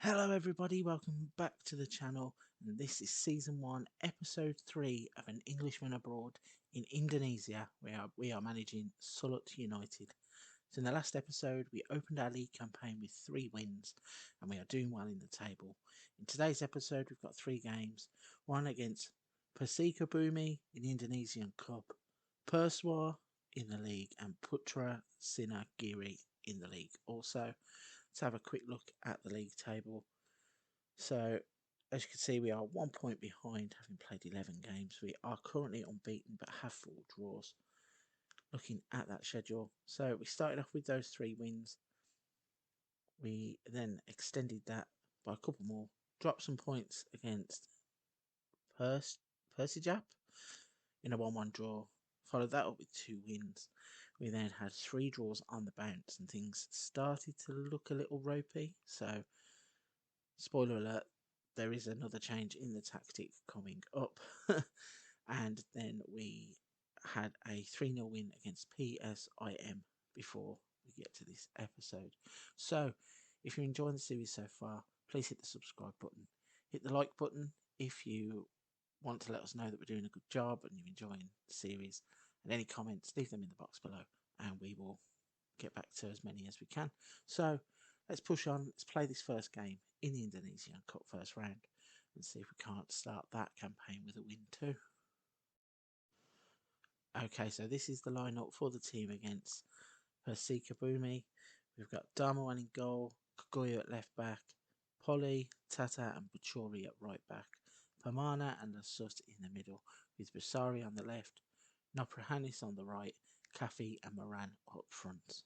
Hello everybody, welcome back to the channel, and this is Season 1, Episode 3 of An Englishman Abroad in Indonesia, where we are managing Sulut United. So in the last episode, we opened our league campaign with 3 wins, and we are doing well in the table. In today's episode, we've got 3 games, one against Persika Bumi in the Indonesian Cup, Perswa in the league, and Putra Sinagiri in the league also. Let's have a quick look at the league table. So, as you can see, we are 1 point behind, having played 11 games. We are currently unbeaten, but have 4 draws. Looking at that schedule, so we started off with those 3 wins. We then extended that by a couple more, dropped some points against Persijap in a 1-1 draw. Followed that up with 2 wins. We then had 3 draws on the bounce, and things started to look a little ropey. So, spoiler alert, there is another change in the tactic coming up. And then we had a 3-0 win against PSIM before we get to this episode. So, if you're enjoying the series so far, please hit the subscribe button. Hit the like button if you want to let us know that we're doing a good job and you're enjoying the series. And any comments, leave them in the box below, and we will get back to as many as we can. So, let's push on. Let's play this first game in the Indonesian Cup first round and see if we can't start that campaign with a win too. Okay, so this is the lineup for the team against Persika Bumi. We've got Darmawan in goal, Kagoyo at left back, Poli, Tata and Buchori at right back, Pamana and Lasut in the middle, with Basari on the left, Noprahanis on the right, Kafi and Moran up front.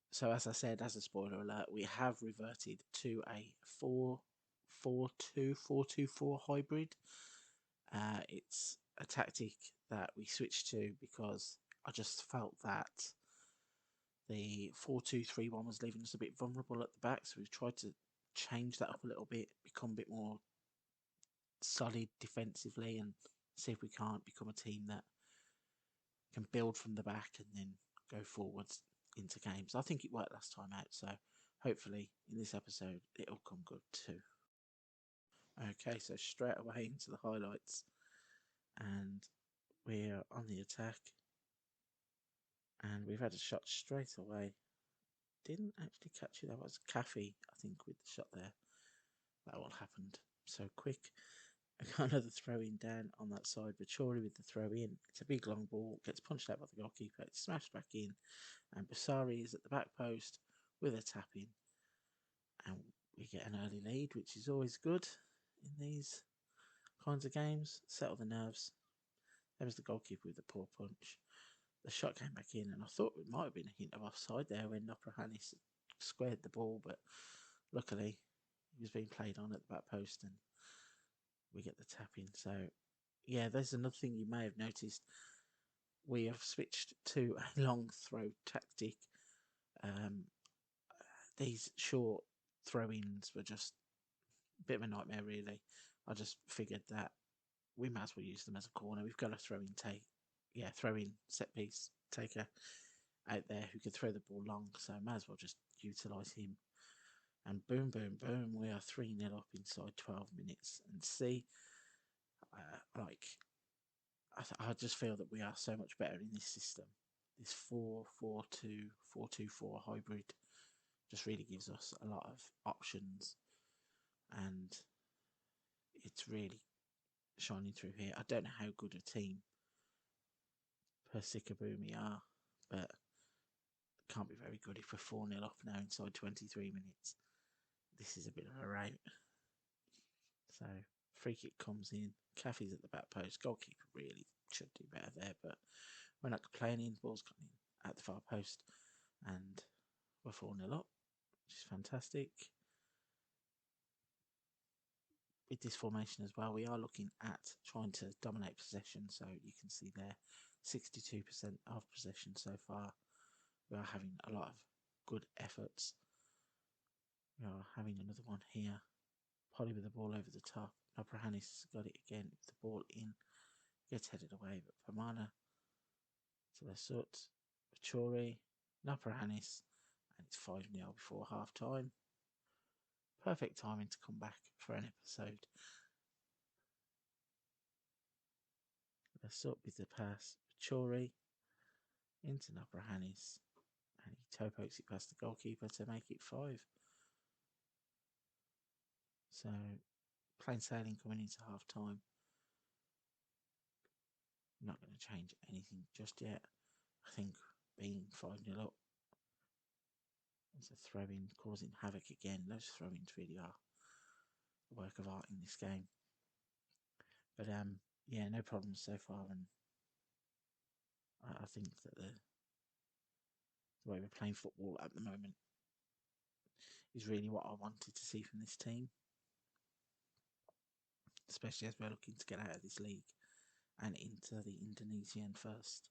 So as I said, as a spoiler alert, we have reverted to a 4-4-2 hybrid. It's a tactic that we switched to because I just felt that the 4-2-3-1 was leaving us a bit vulnerable at the back, so we've tried to change that up a little bit, become a bit more solid defensively, and see if we can't become a team that can build from the back and then go forwards into games. I think it worked last time out, so hopefully in this episode it'll come good too. Okay, so straight away into the highlights, and we're on the attack, and we've had a shot straight away. Didn't actually catch it, that was Kafi, I think, with the shot there. That all happened so quick. I got another throw in down on that side, Bachori with the throw in. It's a big long ball, gets punched out by the goalkeeper, it's smashed back in, and Basari is at the back post with a tap in, and we get an early lead, which is always good in these kinds of games. Settle the nerves. There was the goalkeeper with the poor punch. The shot came back in, and I thought it might have been a hint of offside there when Noprahanis squared the ball, but luckily he was being played on at the back post, and we get the tap in. So yeah, there's another thing you may have noticed. We have switched to a long throw tactic. These short throw-ins were just a bit of a nightmare, really. I just figured that we might as well use them as a corner. We've got a throw-in set piece taker out there who can throw the ball long, so might as well just utilise him. And boom, boom, boom, we are 3-0 up inside 12 minutes. And see, I just feel that we are so much better in this system. This 4-4-2, 4-2-4 hybrid just really gives us a lot of options, and it's really shining through here. I don't know how good a team Persika Bumi are, but it can't be very good if we're 4-0 off now inside 23 minutes. This is a bit of a rout. So, free kick comes in. Kafi's at the back post. Goalkeeper really should do better there, but we're not complaining. Ball's gone in at the far post, and we're 4-0 up, which is fantastic. With this formation as well, we are looking at trying to dominate possession. So you can see there, 62% of possession so far. We are having a lot of good efforts. We are having another one here. Polly with the ball over the top. Noprahanis got it again. The ball in. Gets headed away. But Pamana to Lasut. Bachori. Noprahanis. And it's 5-0 before half time. Perfect timing to come back for an episode. Let's up with the pass. Chori into Nabrahanis. And he toe pokes it past the goalkeeper to make it 5. So, plain sailing coming into half time. Not going to change anything just yet. I think being 5-0 up is a throw in, causing havoc again. Those throw ins really are a work of art in this game. But yeah, no problems so far. And I think that the way we're playing football at the moment is really what I wanted to see from this team, especially as we're looking to get out of this league and into the Indonesian first,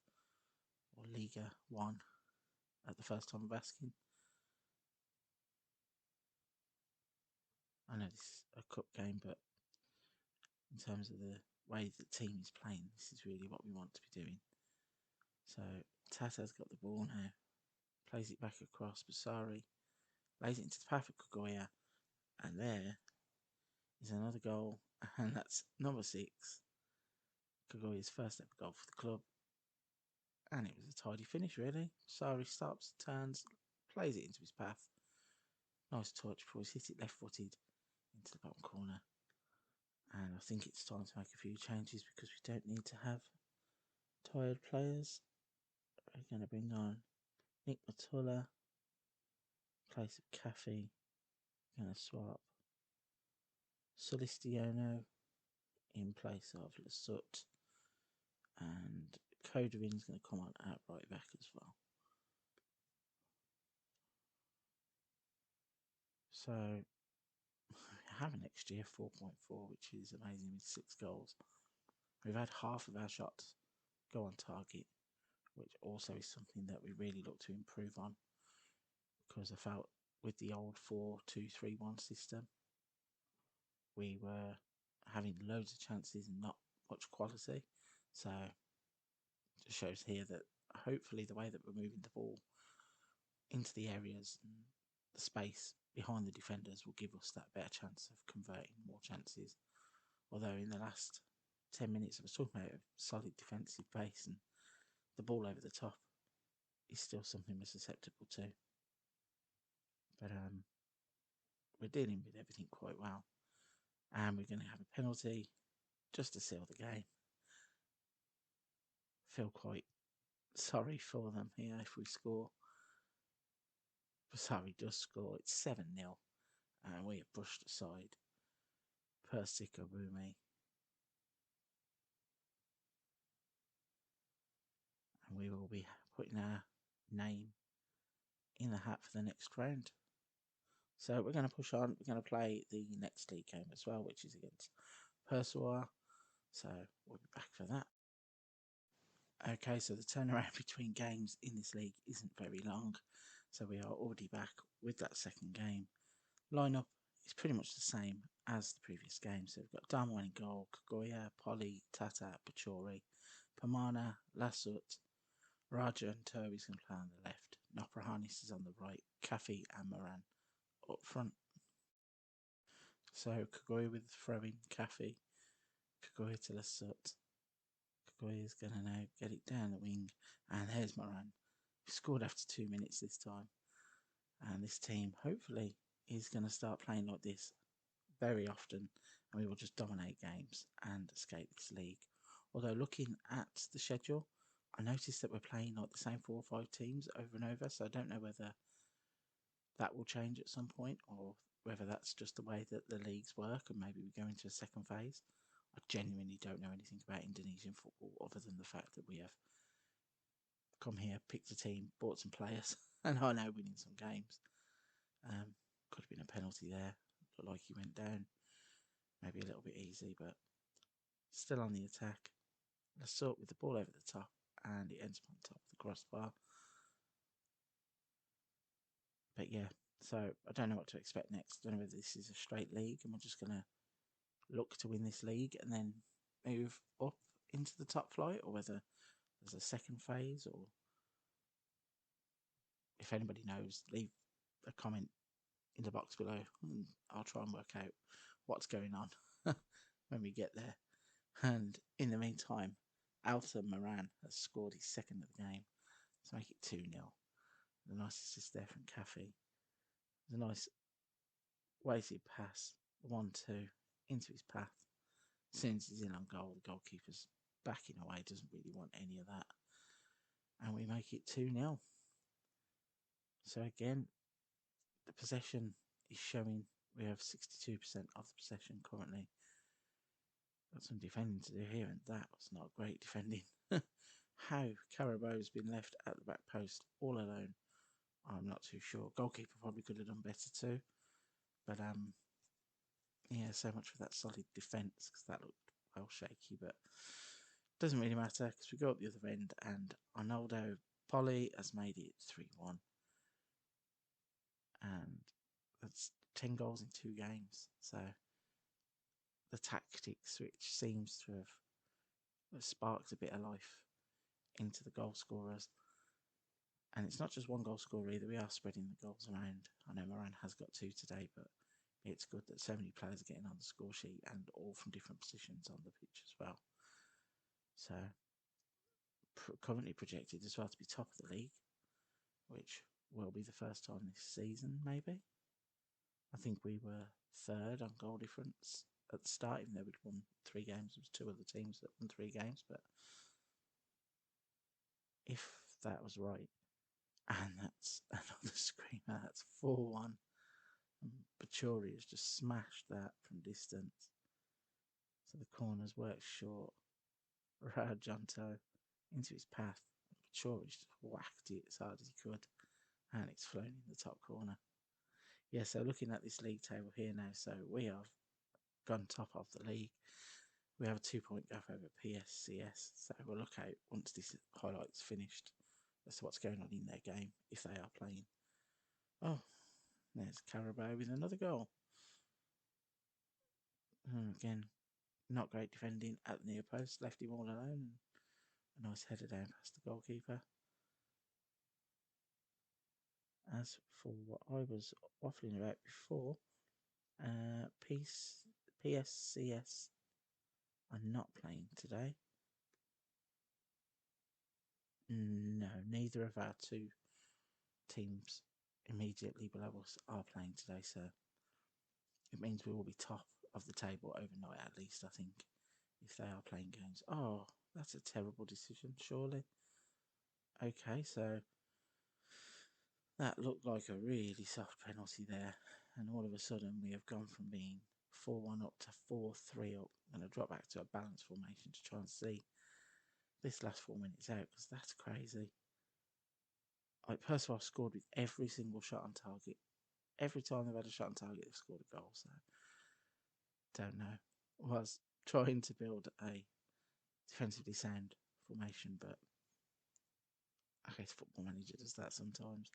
or Liga 1, at the first time of asking. I know this is a cup game, but in terms of the way the team is playing, this is really what we want to be doing. So Tata's got the ball now, plays it back across. Basari lays it into the path of Kagoya, and there is another goal, and that's number 6, Kagoya's first ever goal for the club. And it was a tidy finish, really. Basari stops, turns, plays it into his path. Nice touch before he's hit it left-footed into the bottom corner. And I think it's time to make a few changes because we don't need to have tired players. We're going to bring on Nick Matula, place of Caffey. Going to swap Solistiano in place of Lasut, and Codarin's going to come on out right back as well. So we have an XG of 4.4, which is amazing with 6 goals. We've had half of our shots go on target, which also is something that we really look to improve on, because I felt with the old 4-2-3-1 system, we were having loads of chances and not much quality. So it just shows here that hopefully the way that we're moving the ball into the areas and the space behind the defenders will give us that better chance of converting more chances. Although in the last 10 minutes I was talking about a solid defensive base, and the ball over the top is still something we're susceptible to. But we're dealing with everything quite well. And we're going to have a penalty just to seal the game. Feel quite sorry for them here if we score. Basari does score. It's 7-0. And we are pushed aside. Persika Rumi. And we will be putting our name in the hat for the next round. So we're going to push on. We're going to play the next league game as well, which is against Persuar. So we'll be back for that. Okay, so the turnaround between games in this league isn't very long. So we are already back with that second game. Lineup is pretty much the same as the previous game. So we've got Darman in goal, Kagoya, Polly, Tata, Pachori, Pamana, Lasut, Raja and Toby's going to play on the left. Noprahanis is on the right. Kafi and Moran up front. So Kagoya with the throw-in, Kafi. Kagoya to Lasut. Kagoya is going to now get it down the wing. And there's Moran. He scored after 2 minutes this time. And this team, hopefully, is going to start playing like this very often. And we will just dominate games and escape this league. Although looking at the schedule, I noticed that we're playing like the same 4 or 5 teams over and over. So I don't know whether that will change at some point, or whether that's just the way that the leagues work and maybe we go into a second phase. I genuinely don't know anything about Indonesian football other than the fact that we have come here, picked a team, bought some players, and are now winning some games. Could have been a penalty there. Looked like he went down. Maybe a little bit easy, but still on the attack. Let's sort with the ball over the top, and it ends up on top of the crossbar. But yeah, so I don't know what to expect next. I don't know whether this is a straight league and we're just going to look to win this league and then move up into the top flight, or whether there's a second phase. Or if anybody knows, leave a comment in the box below, and I'll try and work out what's going on when we get there. And in the meantime, Alta Moran has scored his second of the game to make it 2-0. The nice assist there from Caffey. The nice weighted pass, 1-2, into his path. As soon as he's in on goal, the goalkeeper's backing away, doesn't really want any of that. And we make it 2-0. So again, the possession is showing we have 62% of the possession currently. Got some defending to do here, and that was not great defending. How Carabo's been left at the back post all alone, I'm not too sure. Goalkeeper probably could have done better too. But yeah, so much for that solid defence, because that looked well shaky. But doesn't really matter, because we go up the other end, and Arnaldo Poli has made it 3-1. And that's 10 goals in 2 games. So the tactics, which seems to have sparked a bit of life into the goal scorers. And it's not just one goal scorer either. We are spreading the goals around. I know Moran has got 2 today, but it's good that so many players are getting on the score sheet, and all from different positions on the pitch as well. So currently projected as well to be top of the league, which will be the first time this season, maybe. I think we were 3rd on goal difference at the start, even though we'd won 3 games. There was 2 other teams that won 3 games, but if that was right, and that's another screamer, that's 4-1. And Bachori has just smashed that from distance. So the corner's worked short. Rajanto into his path. Bachori's just whacked it as hard as he could, and it's flown in the top corner. Yeah, so looking at this league table here now, so we have gone top of the league. We have a 2-point gap over PSCS, so we'll look out once this highlight's finished as to what's going on in their game, if they are playing. Oh, there's Carabao with another goal. Again, not great defending at the near post, left him all alone. A nice header down past the goalkeeper. As for what I was waffling about before, PSCS are not playing today. No, neither of our 2 teams immediately below us are playing today, so it means we will be top of the table overnight at least, I think, if they are playing games. Oh, that's a terrible decision, surely. Okay, so that looked like a really soft penalty there, and all of a sudden we have gone from being 4-1 up to 4-3 up. I'm going to drop back to a balanced formation to try and see this last 4 minutes out, because that's crazy. Like, Percival scored with every single shot on target. Every time they've had a shot on target, they've scored a goal. So, don't know. Was trying to build a defensively sound formation, but I guess Football Manager does that sometimes.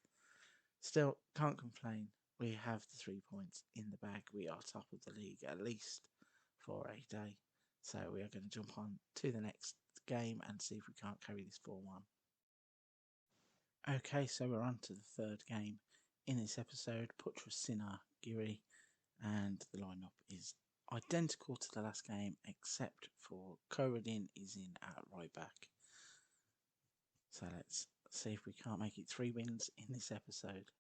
Still, can't complain. We have the 3 points in the bag. We are top of the league, at least for a day. So we are going to jump on to the next game and see if we can't carry this 4-1. Okay, so we're on to the 3rd game in this episode. Putra Sinar Giri, and the lineup is identical to the last game, except for Korodin is in at right back. So let's see if we can't make it 3 wins in this episode.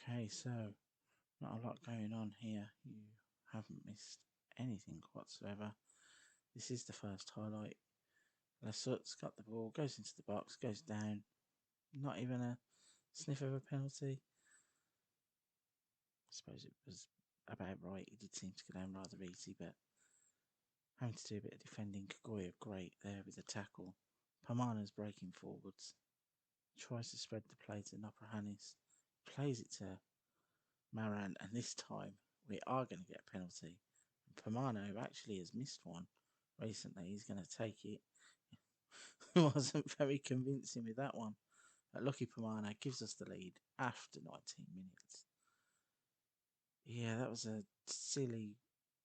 Okay, so not a lot going on here. You haven't missed anything whatsoever. This is the first highlight. Lasut's got the ball, goes into the box, goes down. Not even a sniff of a penalty. I suppose it was about right. He did seem to go down rather easy, but having to do a bit of defending. Kagoya great there with the tackle. Pamana's breaking forwards. Tries to spread the play to Noprahanis. Plays it to Maran, and this time we are going to get a penalty. Pamano actually has missed one recently. He's going to take it. Wasn't very convincing with that one. But lucky Pamano gives us the lead after 19 minutes. Yeah, that was a silly,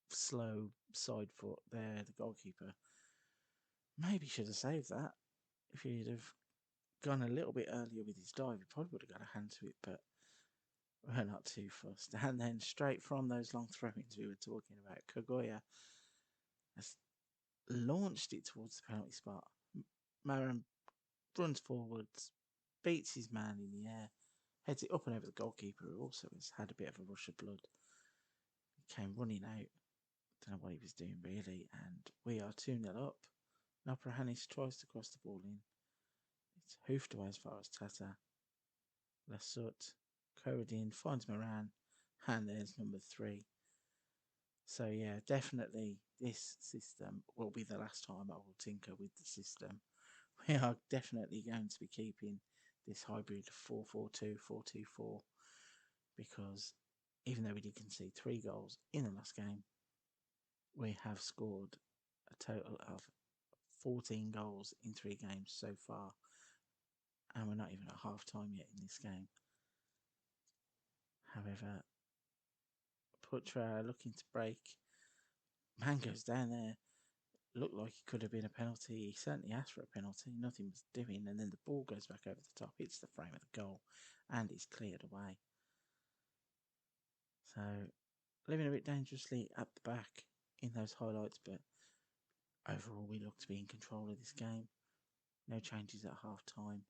slow side foot there. The goalkeeper maybe should have saved that. If he'd have gone a little bit earlier with his dive, he probably would have got a hand to it. But we're not too fussed. And then straight from those long throw-ins we were talking about, Kaguya has launched it towards the penalty spot. Maran runs forwards, beats his man in the air, heads it up and over the goalkeeper, who also has had a bit of a rush of blood. He came running out. Don't know what he was doing really, and we are 2-0 up. Naprahanis tries to cross the ball in. It's hoofed away as far as Tata. Lasut, Korodin finds Moran, and there's number 3. So yeah, definitely this system will be the last time I will tinker with the system. We are definitely going to be keeping this hybrid 4-4-2, 4-2-4, because even though we did concede 3 goals in the last game, we have scored a total of 14 goals in 3 games so far, and we're not even at half time yet in this game. However, Putra looking to break. Man goes down there. Looked like it could have been a penalty. He certainly asked for a penalty. Nothing was doing, and then the ball goes back over the top, hits the frame of the goal, and it's cleared away. So, living a bit dangerously at the back in those highlights, but overall we look to be in control of this game. No changes at half time.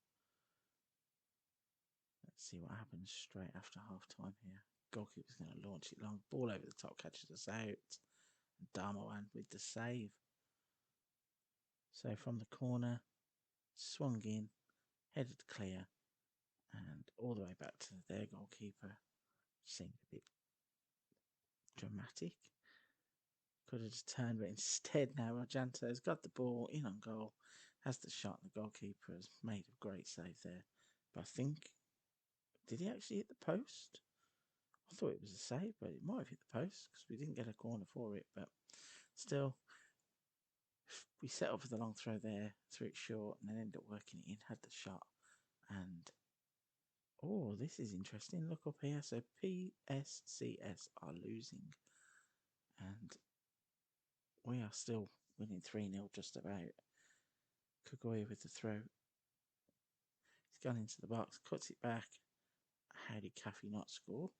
Let's see what happens straight after half time here. Goalkeeper's going to launch it long. Ball over the top, catches us out. And Darmowan with the save. So from the corner, swung in, headed clear, and all the way back to their goalkeeper. Seemed a bit dramatic. Could have just turned, but instead now Argento's got the ball in on goal, has the shot, and the goalkeeper has made a great save there. But I think, did he actually hit the post? I thought it was a save, but it might have hit the post because we didn't get a corner for it. But still, we set up for the long throw there, threw it short, and then ended up working it in, had the shot. And, oh, this is interesting. Look up here. So PSCS are losing. And we are still winning 3-0 just about. Kagoya with the throw. He's gone into the box, cuts it back. How did Caffey not score?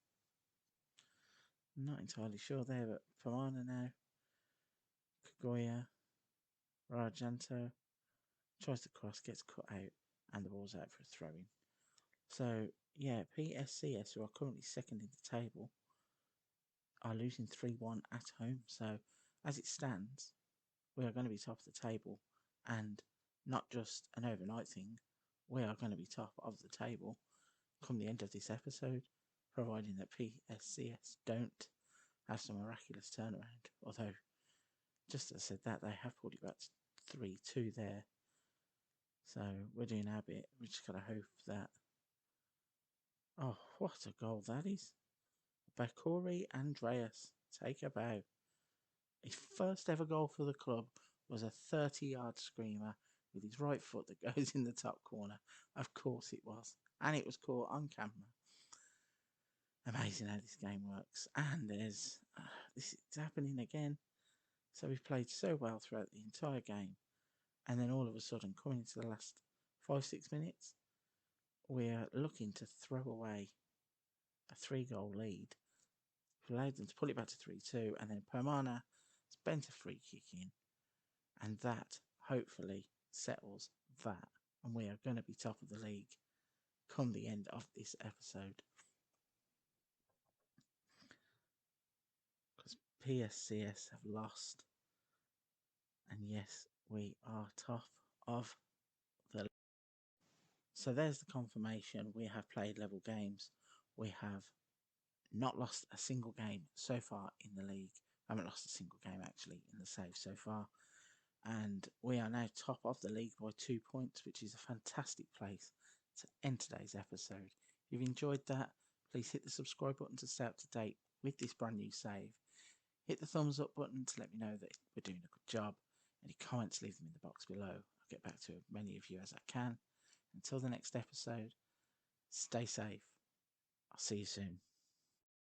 Not entirely sure there, but Pamana now. Kagoya. Rajanto tries to cross, gets cut out, and the ball's out for a throw-in. So, yeah, PSCS, who are currently second in the table, are losing 3-1 at home. So, as it stands, we are going to be top of the table, and not just an overnight thing, we are going to be top of the table come the end of this episode, providing that PSCS don't have some miraculous turnaround. Although, just as I said that, they have pulled it back to 3-2 there. So we're doing our bit. We just got to hope that... Oh, what a goal that is. Bakori Andreas, take a bow. His first ever goal for the club was a 30-yard screamer with his right foot that goes in the top corner. Of course it was. And it was caught on camera. Amazing how this game works. And there's... this is happening again. So we've played so well throughout the entire game. And then all of a sudden, coming into the last 5-6 minutes, we're looking to throw away a 3-goal lead. We've allowed them to pull it back to 3-2, and then Pomana has bent a free kick in, and that hopefully settles that. And we are going to be top of the league come the end of this episode. Because PSCS have lost. And yes, we are top of the league. So there's the confirmation. We have played level games. We have not lost a single game so far in the league. I haven't lost a single game actually in the save so far. And we are now top of the league by 2 points, which is a fantastic place to end today's episode. If you've enjoyed that, please hit the subscribe button to stay up to date with this brand new save. Hit the thumbs up button to let me know that we're doing a good job. Any comments, leave them in the box below. I'll get back to as many of you as I can. Until the next episode, stay safe. I'll see you soon.